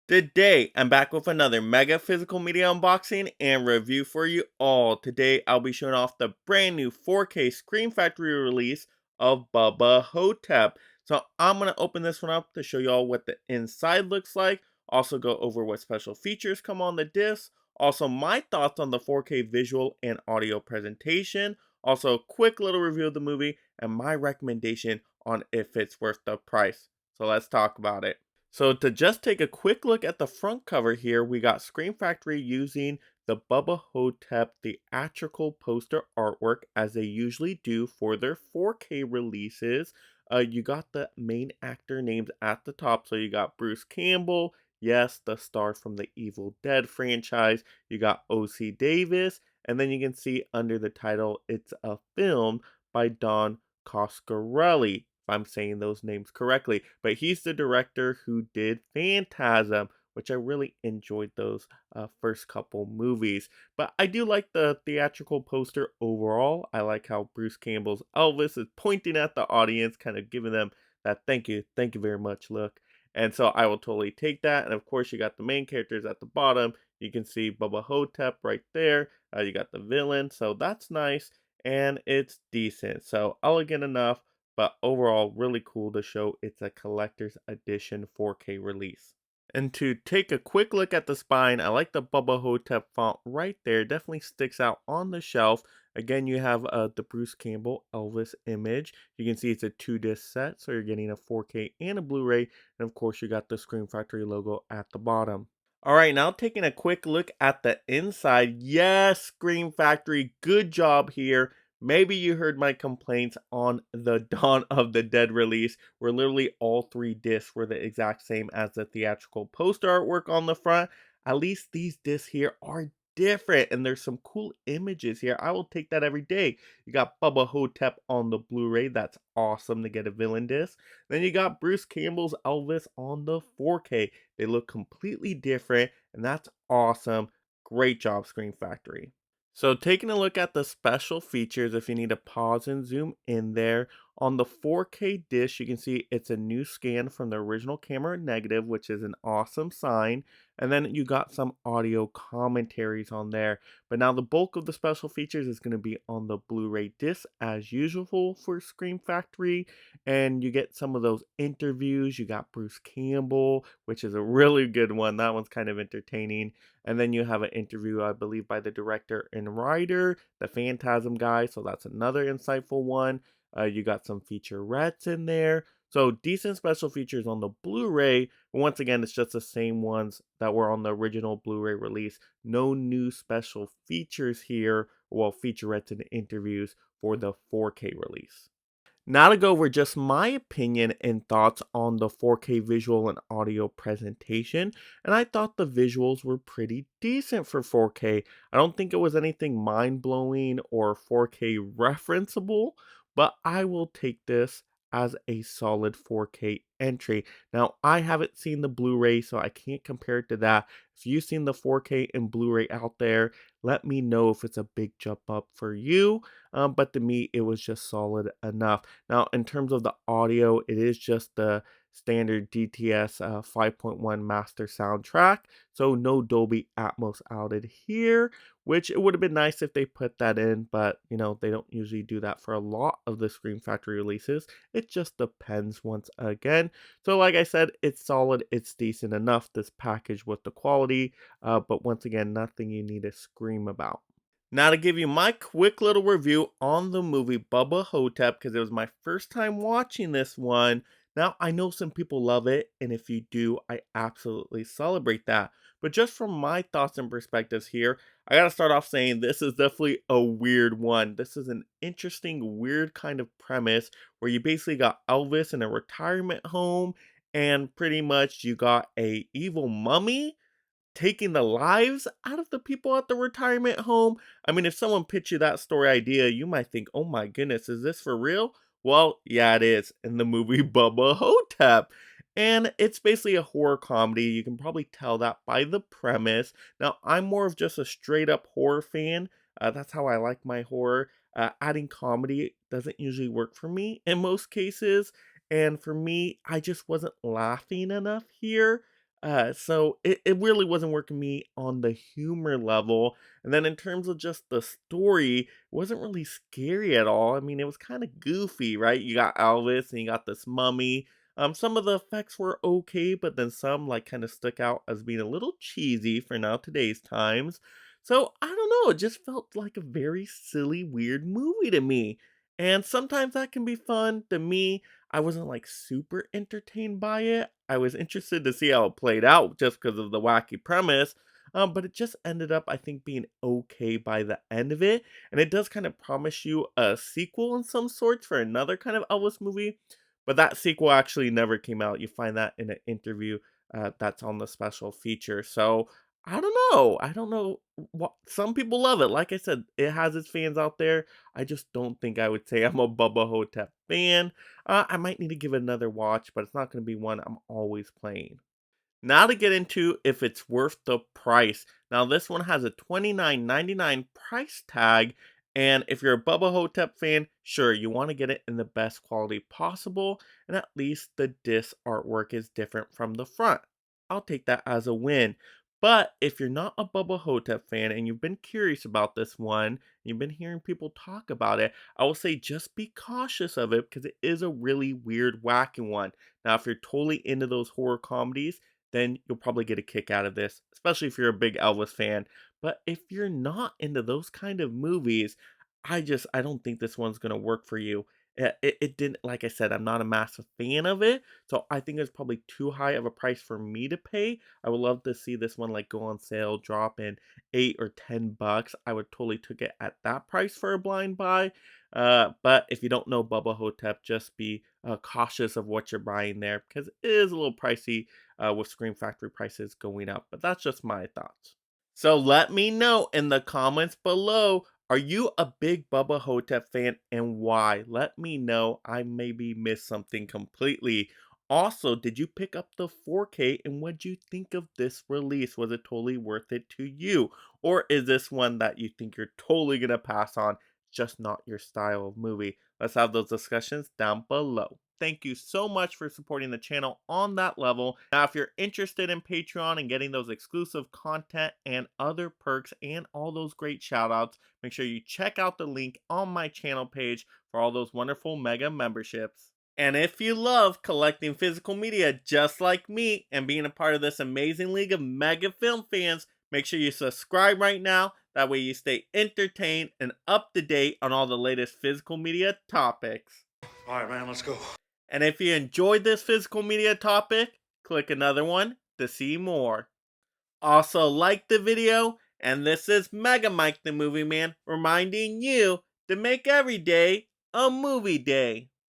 Today, I'm back with another mega physical media unboxing and review for you all. Today, I'll be showing off the brand new 4K Scream Factory release of Bubba Ho-Tep. So I'm going to open this one up to show you all what the inside looks like. Also go over what special features come on the disc. Also my thoughts on the 4K visual and audio presentation. Also a quick little review of the movie and my recommendation on if it's worth the price. So let's talk about it. So to just take a quick look at the front cover here, we got Scream Factory using the Bubba Ho-Tep theatrical poster artwork as they usually do for their 4K releases. You got the main actor names at the top. So you got Bruce Campbell, yes, the star from the Evil Dead franchise. You got O.C. Davis, and then you can see under the title, it's a film by Don Coscarelli, if I'm saying those names correctly. But he's the director who did Phantasm, which I really enjoyed those first couple movies. But I do like the theatrical poster overall. I like how Bruce Campbell's Elvis is pointing at the audience, kind of giving them that thank you very much look. And so I will totally take that. And of course, you got the main characters at the bottom. You can see Bubba Ho-Tep right there. You got the villain, so that's nice and it's decent. So elegant enough, but overall really cool to show it's a collector's edition 4K release. And to take a quick look at the spine, I like the Bubba Ho-Tep font right there. Definitely sticks out on the shelf. Again, you have the Bruce Campbell Elvis image. You can see it's a 2-disc set, so you're getting a 4K and a Blu-ray. And of course, you got the Scream Factory logo at the bottom. All right, now taking a quick look at the inside. Yes, Scream Factory, good job here. Maybe you heard my complaints on the Dawn of the Dead release, where literally all 3 discs were the exact same as the theatrical poster artwork on the front. At least these discs here are different, and there's some cool images here. I will take that every day. You got Bubba Ho-Tep on the Blu-ray. That's awesome to get a villain disc. Then you got Bruce Campbell's Elvis on the 4K. They look completely different, and that's awesome. Great job, Screen Factory. So taking a look at the special features, if you need to pause and zoom in there, on the 4K dish, you can see it's a new scan from the original camera negative, which is an awesome sign. And then you got some audio commentaries on there. But now the bulk of the special features is going to be on the Blu-ray disc as usual for Scream Factory. And you get some of those interviews. You got Bruce Campbell, which is a really good one. That one's kind of entertaining. And then you have an interview, I believe, by the director and writer, the Phantasm guy. So that's another insightful one. You got some featurettes in there. So decent special features on the Blu-ray. But once again, it's just the same ones that were on the original Blu-ray release. No new special features here. Well, featurettes and interviews for the 4K release. Now to go over just my opinion and thoughts on the 4K visual and audio presentation, and I thought the visuals were pretty decent for 4K. I don't think it was anything mind-blowing or 4K referenceable, but I will take this as a solid 4K entry. Now, I haven't seen the Blu-ray, so I can't compare it to that. If you've seen the 4K and Blu-ray out there, let me know if it's a big jump up for you. But to me, it was just solid enough. Now, in terms of the audio, it is just the standard DTS 5.1 master soundtrack, so no Dolby Atmos outed here, which it would have been nice if they put that in, but they don't usually do that for a lot of the Scream Factory releases. It just depends once again. So like I said, it's solid, it's decent enough, this package with the quality, but once again, nothing you need to scream about. Now to give you my quick little review on the movie Bubba Ho-Tep, because it was my first time watching this one. Now I know some people love it, and if you do, I absolutely celebrate that. But just from my thoughts and perspectives here, I gotta start off saying this is definitely a weird one. This is an interesting, weird kind of premise where you basically got Elvis in a retirement home, and pretty much you got a evil mummy taking the lives out of the people at the retirement home. I mean, if someone pitched you that story idea, you might think, oh my goodness, is this for real? Well, yeah, it is in the movie Bubba Ho-Tep. And it's basically a horror comedy. You can probably tell that by the premise. Now, I'm more of just a straight up horror fan. That's how I like my horror. Adding comedy doesn't usually work for me in most cases. And for me, I just wasn't laughing enough here. So it really wasn't working me on the humor level. And then in terms of just the story, it wasn't really scary at all. I mean, it was kind of goofy, right? You got Elvis and you got this mummy. Some of the effects were okay, but then some like kind of stuck out as being a little cheesy for now today's times. So I don't know, it just felt like a very silly, weird movie to me. And sometimes that can be fun. To me, I wasn't like super entertained by it. I was interested to see how it played out just because of the wacky premise. But it just ended up, I think, being okay by the end of it. And it does kind of promise you a sequel in some sorts for another kind of Elvis movie. But that sequel actually never came out. You find that in an interview that's on the special feature. So I don't know. I don't know. What some people love it. Like I said, it has its fans out there. I just don't think I would say I'm a Bubba Ho-Tep fan. I might need to give it another watch, but it's not going to be one I'm always playing. Now to get into if it's worth the price. Now this one has a $29.99 price tag, and if you're a Bubba Hotep fan, sure, you want to get it in the best quality possible, and at least the disc artwork is different from the front. I'll take that as a win. But if you're not a Bubba Hotep fan and you've been curious about this one, you've been hearing people talk about it, I will say just be cautious of it because it is a really weird, wacky one. Now, if you're totally into those horror comedies, then you'll probably get a kick out of this, especially if you're a big Elvis fan. But if you're not into those kind of movies, I don't think this one's gonna work for you. It didn't, like I said, I'm not a massive fan of it, so I think it's probably too high of a price for me to pay. I would love to see this one like go on sale, drop in 8 or 10 bucks. I would totally took it at that price for a blind buy. But if you don't know Bubba Hotep, just be cautious of what you're buying there because it is a little pricey with Scream Factory prices going up. But that's just my thoughts. So let me know in the comments below. Are you a big Bubba Hotep fan and why? Let me know. I maybe missed something completely. Also, did you pick up the 4K and what'd you think of this release? Was it totally worth it to you? Or is this one that you think you're totally going to pass on? Just not your style of movie. Let's have those discussions down below. Thank you so much for supporting the channel on that level. Now, if you're interested in Patreon and getting those exclusive content and other perks and all those great shoutouts, make sure you check out the link on my channel page for all those wonderful mega memberships. And if you love collecting physical media just like me and being a part of this amazing league of mega film fans, make sure you subscribe right now. That way you stay entertained and up to date on all the latest physical media topics. All right, man, let's go. And if you enjoyed this physical media topic, click another one to see more. Also like the video, and this is Mega Mike the Movie Man reminding you to make every day a movie day.